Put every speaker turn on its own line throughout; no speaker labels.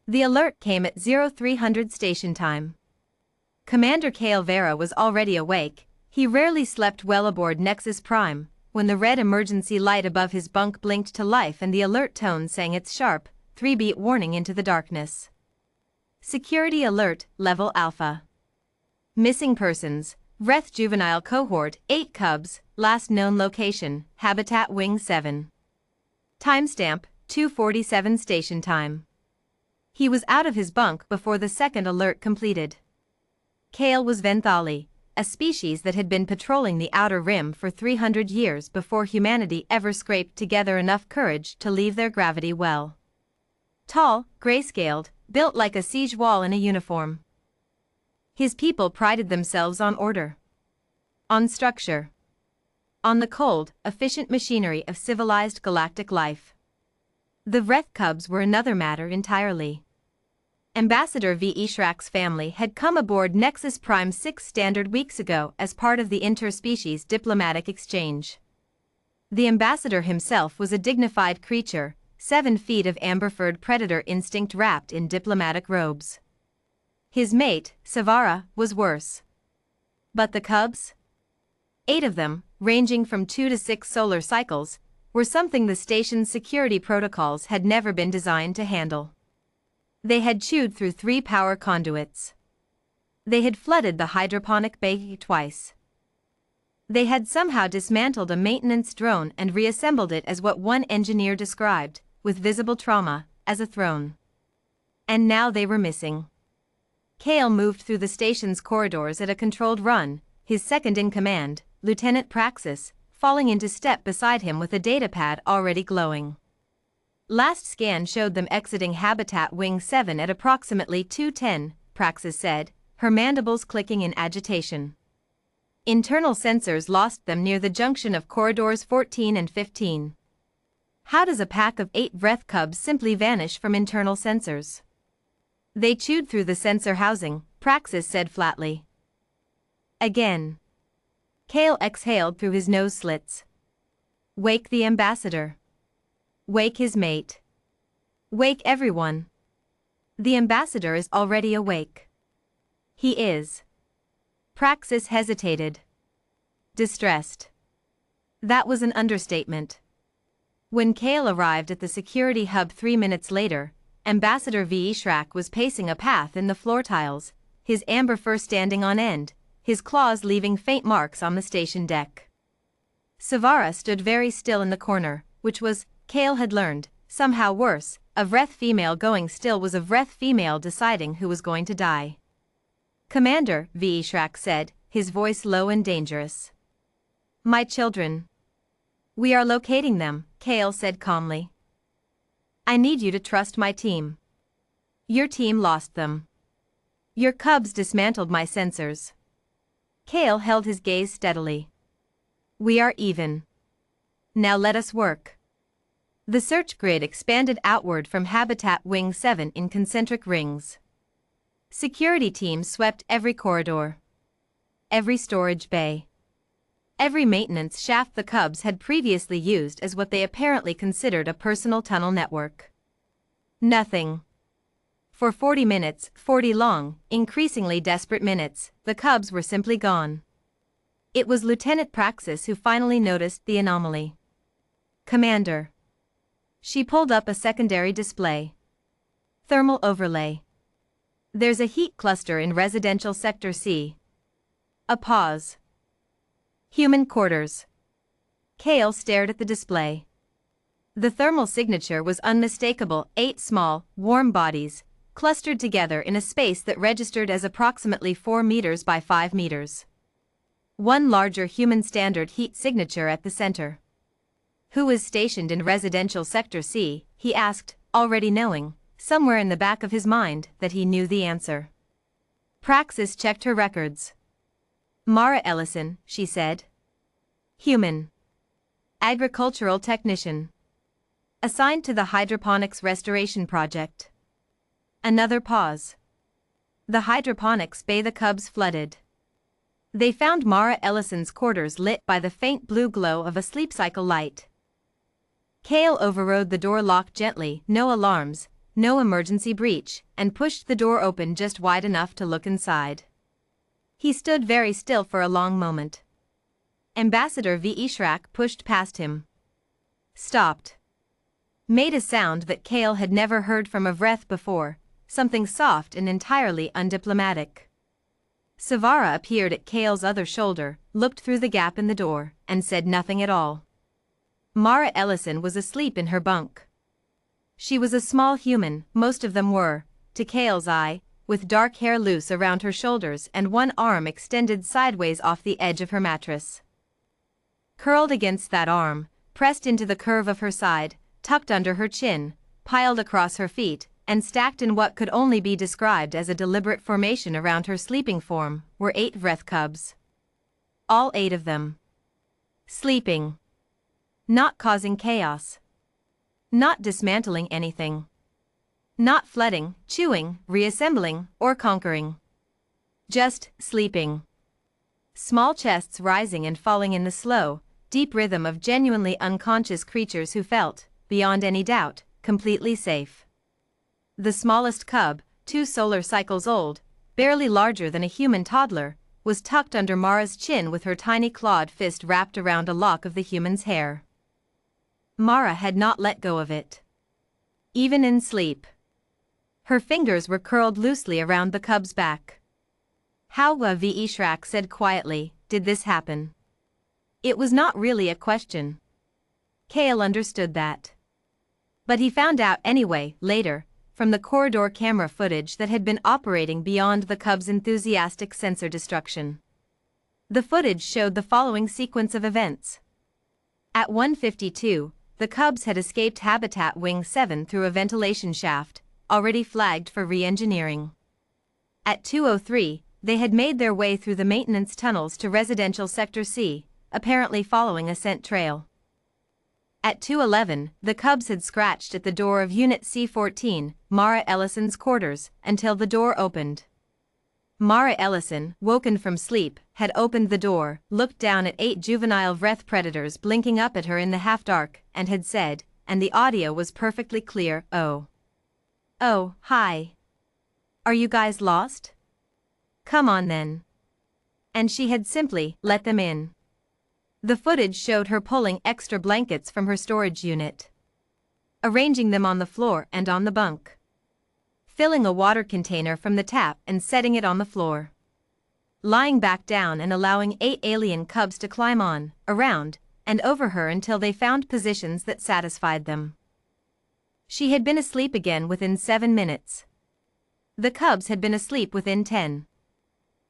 The alert came at 0300 station time. Commander Kale Vera was already awake. He rarely slept well aboard Nexus Prime, when the red emergency light above his bunk blinked to life and the alert tone sang its sharp, 3-beat warning into the darkness. Security alert, level Alpha. Missing persons, Vreth juvenile cohort, 8 cubs, last known location, Habitat Wing 7. Timestamp, 2:47 station time. He was out of his bunk before the second alert completed. Kale was Venthali, a species that had been patrolling the outer rim for 300 years before humanity ever scraped together enough courage to leave their gravity well. Tall, gray-scaled, built like a siege wall in a uniform. His people prided themselves on order, on structure, on the cold, efficient machinery of civilized galactic life. The Vreth cubs were another matter entirely. Ambassador V. Ishrak's family had come aboard Nexus Prime 6 standard weeks ago as part of the interspecies diplomatic exchange. The ambassador himself was a dignified creature, 7 feet of amber-furred predator instinct wrapped in diplomatic robes. His mate, Savara, was worse. But the cubs? 8 of them, ranging from 2 to 6 solar cycles, were something the station's security protocols had never been designed to handle. They had chewed through 3 power conduits. They had flooded the hydroponic bay twice. They had somehow dismantled a maintenance drone and reassembled it as what one engineer described, with visible trauma, as a throne. And now they were missing. Kale moved through the station's corridors at a controlled run, his second-in-command, Lieutenant Praxis, falling into step beside him with a datapad already glowing. Last scan showed them exiting Habitat Wing 7 at approximately 2:10, Praxis said, her mandibles clicking in agitation. Internal sensors lost them near the junction of corridors 14 and 15. How does a pack of 8 Vreth cubs simply vanish from internal sensors? They chewed through the sensor housing, Praxis said flatly. Again. Kale exhaled through his nose slits. Wake the ambassador. Wake his mate. Wake everyone. The ambassador is already awake. He is. Praxis hesitated. Distressed. That was an understatement. When Kale arrived at the security hub 3 minutes later, Ambassador V. Ishrak was pacing a path in the floor tiles, his amber fur standing on end, his claws leaving faint marks on the station deck. Savara stood very still in the corner, which was, Kale had learned, somehow worse. A Vreth female going still was a Vreth female deciding who was going to die. Commander, V. Ishrak said, his voice low and dangerous. My children. We are locating them, Kale said calmly. I need you to trust my team. Your team lost them. Your cubs dismantled my sensors. Kale held his gaze steadily. We are even. Now let us work. The search grid expanded outward from Habitat Wing 7 in concentric rings. Security teams swept every corridor, every storage bay, every maintenance shaft the cubs had previously used as what they apparently considered a personal tunnel network. Nothing. For 40 minutes, 40 long, increasingly desperate minutes, the cubs were simply gone. It was Lieutenant Praxis who finally noticed the anomaly. Commander. She pulled up a secondary display. Thermal overlay. There's a heat cluster in residential sector C. A pause. Human quarters. Kale stared at the display. The thermal signature was unmistakable: 8 small, warm bodies, clustered together in a space that registered as approximately 4 meters by 5 meters. One larger human standard heat signature at the center. Who was stationed in residential sector C, he asked, already knowing, somewhere in the back of his mind, that he knew the answer. Praxis checked her records. Mara Ellison, she said. Human. Agricultural technician. Assigned to the hydroponics restoration project. Another pause. The hydroponics bay the cubs flooded. They found Mara Ellison's quarters lit by the faint blue glow of a sleep cycle light. Kale overrode the door lock gently, no alarms, no emergency breach, and pushed the door open just wide enough to look inside. He stood very still for a long moment. Ambassador Vishrak pushed past him. Stopped. Made a sound that Kale had never heard from a Vreth before, something soft and entirely undiplomatic. Savara appeared at Kale's other shoulder, looked through the gap in the door, and said nothing at all. Mara Ellison was asleep in her bunk. She was a small human, most of them were, to Kale's eye, with dark hair loose around her shoulders and one arm extended sideways off the edge of her mattress. Curled against that arm, pressed into the curve of her side, tucked under her chin, piled across her feet, and stacked in what could only be described as a deliberate formation around her sleeping form, were 8 Vreth cubs. All 8 of them. Sleeping. Not causing chaos. Not dismantling anything. Not flooding, chewing, reassembling, or conquering. Just sleeping. Small chests rising and falling in the slow, deep rhythm of genuinely unconscious creatures who felt, beyond any doubt, completely safe. The smallest cub, 2 solar cycles old, barely larger than a human toddler, was tucked under Mara's chin with her tiny clawed fist wrapped around a lock of the human's hair. Mara had not let go of it. Even in sleep. Her fingers were curled loosely around the cub's back. How, Vishrak said quietly, did this happen? It was not really a question. Kale understood that. But he found out anyway, later, from the corridor camera footage that had been operating beyond the cub's enthusiastic sensor destruction. The footage showed the following sequence of events. At 1:52, the cubs had escaped Habitat Wing 7 through a ventilation shaft, already flagged for re-engineering. At 2:03, they had made their way through the maintenance tunnels to Residential Sector C, apparently following a scent trail. At 2:11, the cubs had scratched at the door of Unit C-14, Mara Ellison's quarters, until the door opened. Mara Ellison, woken from sleep, had opened the door, looked down at 8 juvenile Vreth predators blinking up at her in the half-dark, and had said, and the audio was perfectly clear, "Oh. Oh, hi. Are you guys lost? Come on then." And she had simply let them in. The footage showed her pulling extra blankets from her storage unit, arranging them on the floor and on the bunk, filling a water container from the tap and setting it on the floor, lying back down and allowing 8 alien cubs to climb on, around, and over her until they found positions that satisfied them. She had been asleep again within 7 minutes. The cubs had been asleep within 10.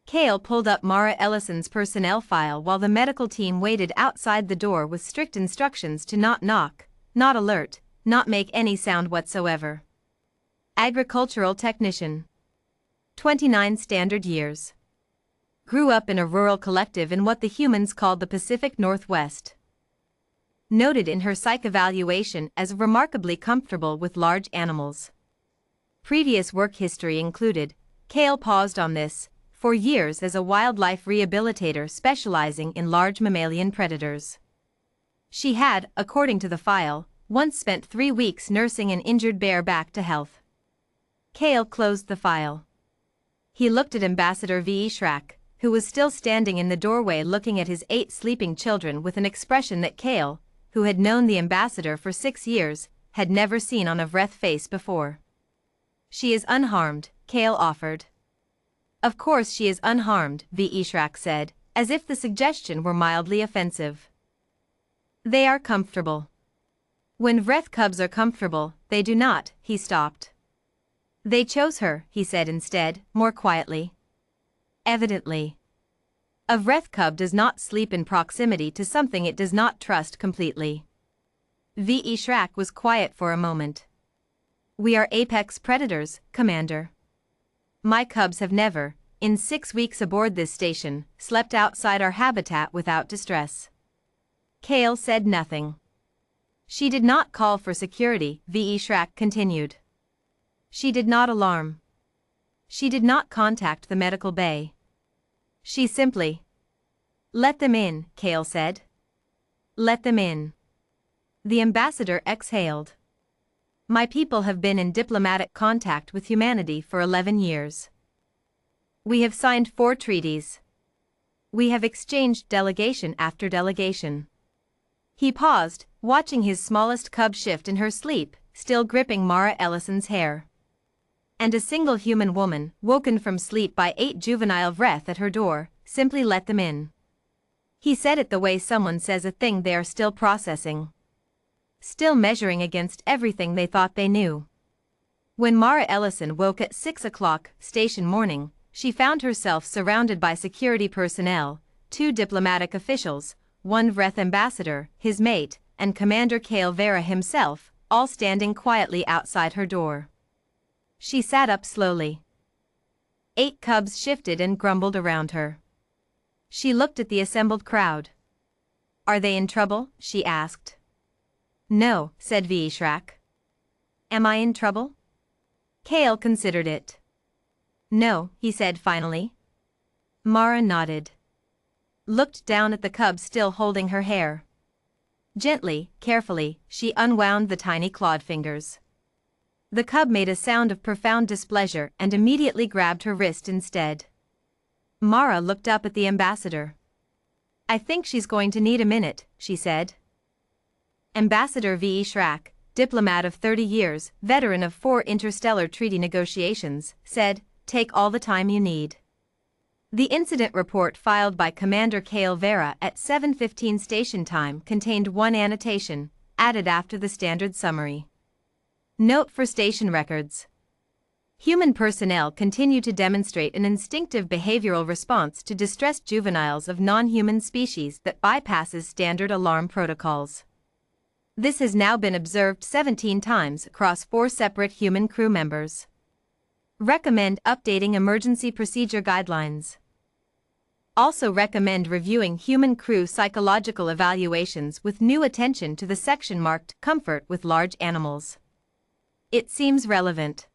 Kale pulled up Mara Ellison's personnel file while the medical team waited outside the door with strict instructions to not knock, not alert, not make any sound whatsoever. Agricultural technician. 29 standard years. Grew up in a rural collective in what the humans called the Pacific Northwest. Noted in her psych evaluation as remarkably comfortable with large animals. Previous work history included, Kale paused on this, for years as a wildlife rehabilitator specializing in large mammalian predators. She had, according to the file, once spent 3 weeks nursing an injured bear back to health. Kale closed the file. He looked at Ambassador Vishrak, who was still standing in the doorway looking at his 8 sleeping children with an expression that Kale, who had known the ambassador for 6 years, had never seen on a Vreth face before. "She is unharmed," Kale offered. "Of course she is unharmed," Vishrak said, as if the suggestion were mildly offensive. "They are comfortable. When Vreth cubs are comfortable, they do not," he stopped. "They chose her," he said instead, more quietly. "Evidently. A Vreth cub does not sleep in proximity to something it does not trust completely." Vishrak was quiet for a moment. "We are apex predators, Commander. My cubs have never, in 6 weeks aboard this station, slept outside our habitat without distress." Kale said nothing. "She did not call for security," Vishrak continued. "She did not alarm. She did not contact the medical bay. She simply..." "Let them in," Kale said. "Let them in." The ambassador exhaled. My people have been in diplomatic contact with humanity for 11 years. We have signed 4 treaties. We have exchanged delegation after delegation. He paused, watching his smallest cub shift in her sleep, still gripping Mara Ellison's hair. And a single human woman, woken from sleep by 8 juvenile Vreth at her door, simply let them in. He said it the way someone says a thing they are still processing. Still measuring against everything they thought they knew. When Mara Ellison woke at 6 o'clock, station morning, she found herself surrounded by security personnel, 2 diplomatic officials, 1 Vreth ambassador, his mate, and Commander Kale Vera himself, all standing quietly outside her door. She sat up slowly. 8 cubs shifted and grumbled around her. She looked at the assembled crowd. "Are they in trouble?" she asked. "No," said Vishrak. "Am I in trouble?" Kale considered it. "No," he said finally. Mara nodded. Looked down at the cub still holding her hair. Gently, carefully, she unwound the tiny clawed fingers. The cub made a sound of profound displeasure and immediately grabbed her wrist instead. Mara looked up at the ambassador. "I think she's going to need a minute," she said. Ambassador Vishrak, diplomat of 30 years, veteran of 4 interstellar treaty negotiations, said, "Take all the time you need." The incident report filed by Commander Kale Vera at 7:15 station time contained 1 annotation, added after the standard summary. Note for station records. Human personnel continue to demonstrate an instinctive behavioral response to distressed juveniles of non-human species that bypasses standard alarm protocols. This has now been observed 17 times across 4 separate human crew members. Recommend updating emergency procedure guidelines. Also recommend reviewing human crew psychological evaluations with new attention to the section marked Comfort with Large Animals. It seems relevant.